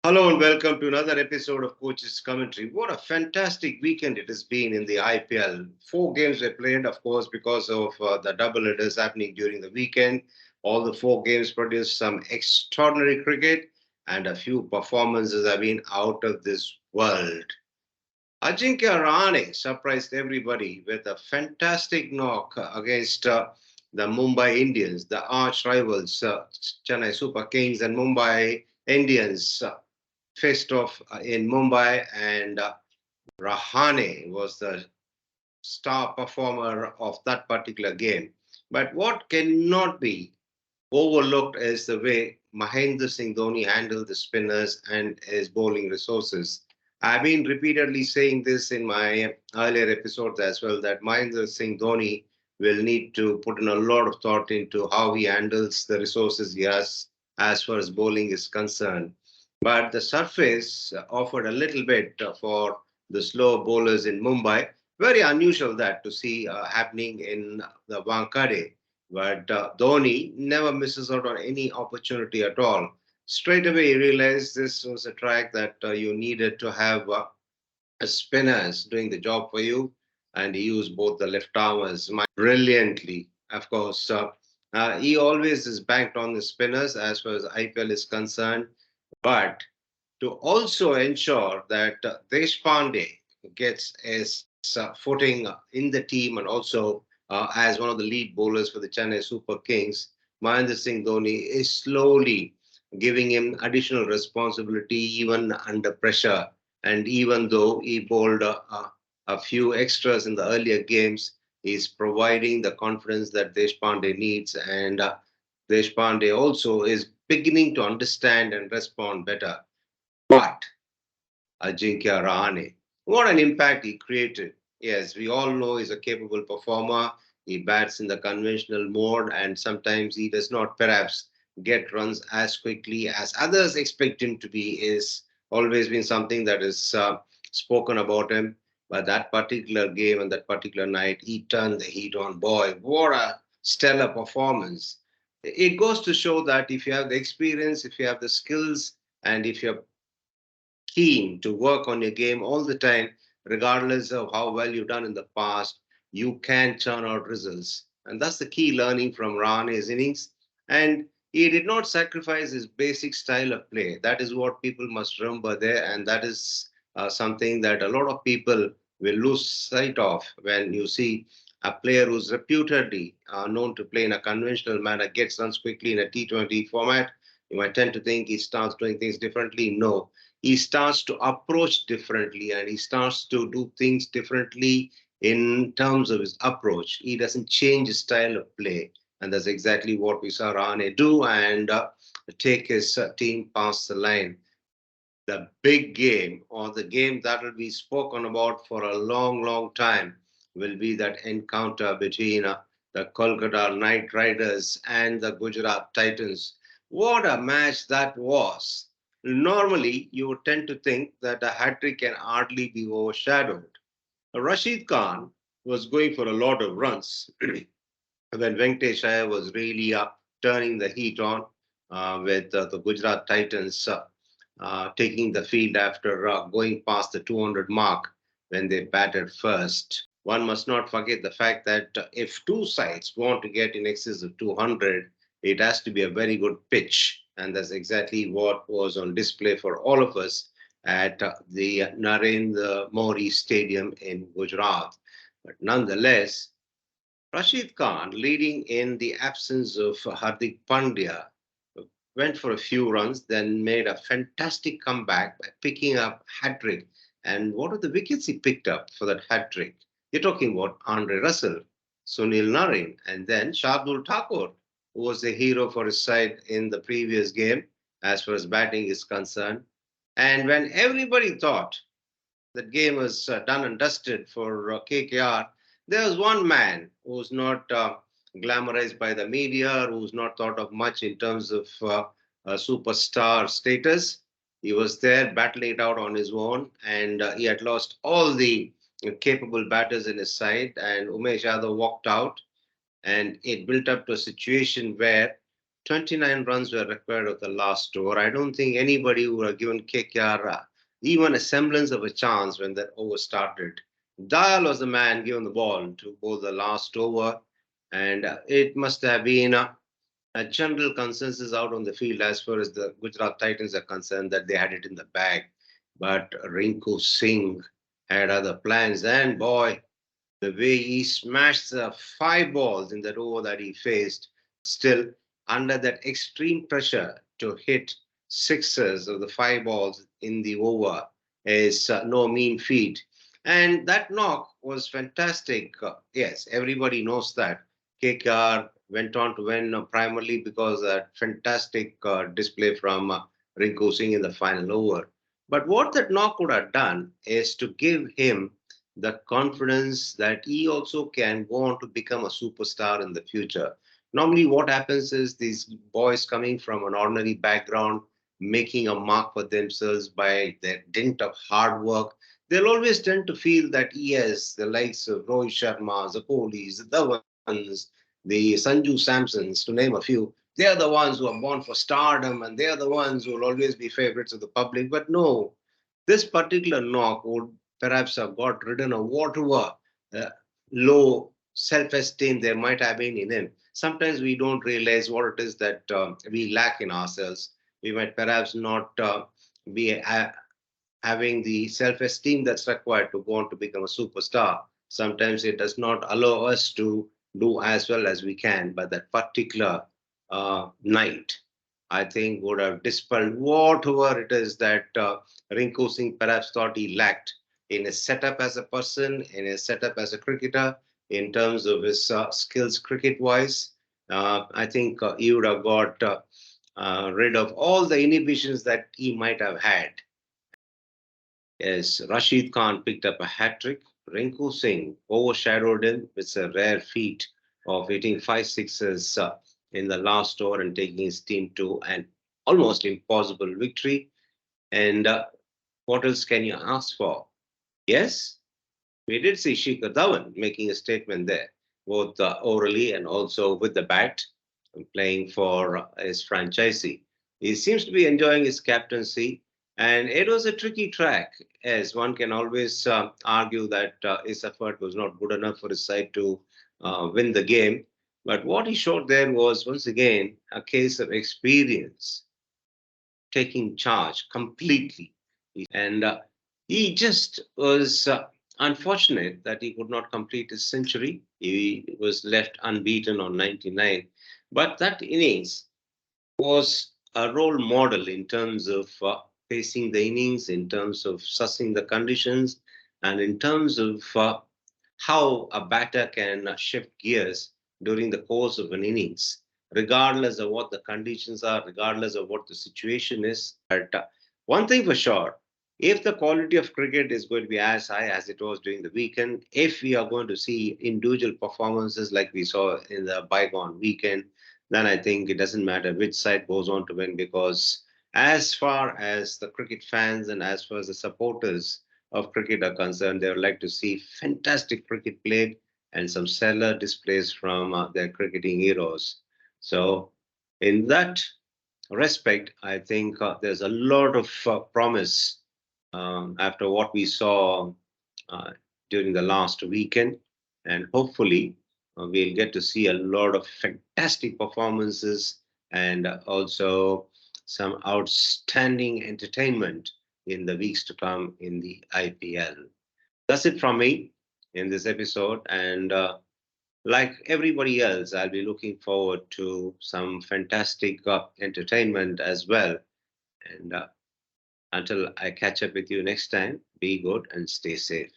Hello and welcome to another episode of Coach's Commentary. What a fantastic weekend it has been in the IPL. Four games were played, of course, because of the double headers happening during the weekend. All the four games produced some extraordinary cricket, and a few performances have been out of this world. Ajinkya Rahane surprised everybody with a fantastic knock against the Mumbai Indians, the arch rivals, Chennai Super Kings and Mumbai Indians. Faced off in Mumbai, and Rahane was the star performer of that particular game. But what cannot be overlooked is the way Mahendra Singh Dhoni handled the spinners and his bowling resources. I've been repeatedly saying this in my earlier episodes as well that Mahendra Singh Dhoni will need to put in a lot of thought into how he handles the resources he has as far as bowling is concerned. But the surface offered a little bit for the slow bowlers in Mumbai. Very unusual that to see happening in the Wankhede, but Dhoni never misses out on any opportunity at all. Straight away, he realized this was a track that you needed to have a spinners doing the job for you, and he used both the left armers brilliantly. Of course, he always is banked on the spinners as far as IPL is concerned, but to also ensure that Deshpande gets his footing in the team and also as one of the lead bowlers for the Chennai Super Kings, Mahendra Singh Dhoni is slowly giving him additional responsibility even under pressure. And even though he bowled a few extras in the earlier games, he's providing the confidence that Deshpande needs. And Deshpande also is beginning to understand and respond better. But Ajinkya Rahane, what an impact he created. Yes, we all know he's a capable performer. He bats in the conventional mode, and sometimes he does not perhaps get runs as quickly as others expect him to be. Is always been something that is spoken about him. But that particular game and that particular night, he turned the heat on. Boy, what a stellar performance! It goes to show that if you have the experience, if you have the skills, and if you're keen to work on your game all the time, regardless of how well you've done in the past, you can churn out results. And that's the key learning from Rahane's innings. And he did not sacrifice his basic style of play. That is what people must remember there. And that is something that a lot of people will lose sight of when you see a player who's reputedly known to play in a conventional manner gets runs quickly in a T20 format. You might tend to think he starts doing things differently. No, he starts to approach differently and he starts to do things differently in terms of his approach. He doesn't change his style of play. And that's exactly what we saw Rane do and take his team past the line. The big game or the game that will be spoken about for a long, long time will be that encounter between the Kolkata Knight Riders and the Gujarat Titans. What a match that was! Normally, you would tend to think that a hat trick can hardly be overshadowed. Rashid Khan was going for a lot of runs when Venkatesh Iyer was really turning the heat on with the Gujarat Titans taking the field after going past the 200 mark when they batted first. One must not forget the fact that if two sides want to get in excess of 200, it has to be a very good pitch. And that's exactly what was on display for all of us at the Narendra Modi Stadium in Gujarat. But nonetheless, Rashid Khan, leading in the absence of Hardik Pandya, went for a few runs, then made a fantastic comeback by picking up hat trick. And what are the wickets he picked up for that hat trick? You're talking about Andre Russell, Sunil Narine, and then Shardul Thakur, who was the hero for his side in the previous game as far as batting is concerned. And when everybody thought that game was done and dusted for KKR, there was one man who's not glamorized by the media, who's not thought of much in terms of superstar status. He was there battling it out on his own, and he had lost all the capable batters in his side, and Umesh Yadav walked out, and it built up to a situation where 29 runs were required of the last over. I don't think anybody would have given KKR even a semblance of a chance when that over started. Dayal was the man given the ball to bowl the last over, and it must have been a general consensus out on the field as far as the Gujarat Titans are concerned that they had it in the bag. But Rinku Singh had other plans, and boy, the way he smashed the five balls in that over that he faced, still under that extreme pressure to hit sixes of the five balls in the over is no mean feat. And that knock was fantastic. Yes, everybody knows that. KKR went on to win primarily because of that fantastic display from Rinku Singh in the final over. But what that knock would have done is to give him the confidence that he also can go on to become a superstar in the future. Normally, what happens is these boys coming from an ordinary background, making a mark for themselves by their dint of hard work, they'll always tend to feel that, yes, the likes of Rohit Sharma, the Kohlis, the Dhawans, the Sanju Samsons, to name a few, they are the ones who are born for stardom and they are the ones who will always be favorites of the public. But no, this particular knock would perhaps have got ridden of whatever uh, low self-esteem there might have been in him. Sometimes we don't realize what it is that we lack in ourselves. We might perhaps not be having the self-esteem that's required to go on to become a superstar. Sometimes it does not allow us to do as well as we can, but that particular night, I think, would have dispelled whatever it is that Rinku Singh perhaps thought he lacked in his setup as a person, in his setup as a cricketer, in terms of his skills cricket-wise. I think he would have got rid of all the inhibitions that he might have had. Yes, Rashid Khan picked up a hat trick. Rinku Singh overshadowed him with a rare feat of hitting five sixes in the last over and taking his team to an almost impossible victory. And what else can you ask for? Yes, we did see Shikhar Dhawan making a statement there, both orally and also with the bat, playing for his franchisee. He seems to be enjoying his captaincy, and it was a tricky track, as one can always argue that his effort was not good enough for his side to win the game. But what he showed there was once again a case of experience, taking charge completely. And he just was unfortunate that he could not complete his century. He was left unbeaten on 99. But that innings was a role model in terms of pacing the innings, in terms of sussing the conditions, and in terms of how a batter can shift gears during the course of an innings, regardless of what the conditions are, regardless of what the situation is. But one thing for sure, if the quality of cricket is going to be as high as it was during the weekend, if we are going to see individual performances like we saw in the bygone weekend, then I think it doesn't matter which side goes on to win, because as far as the cricket fans and as far as the supporters of cricket are concerned, they would like to see fantastic cricket played and some stellar displays from their cricketing heroes. So, in that respect, I think there's a lot of promise after what we saw uh, during the last weekend. And hopefully, we'll get to see a lot of fantastic performances and also some outstanding entertainment in the weeks to come in the IPL. That's it from me in this episode. And like everybody else, I'll be looking forward to some fantastic entertainment as well. And until I catch up with you next time, be good and stay safe.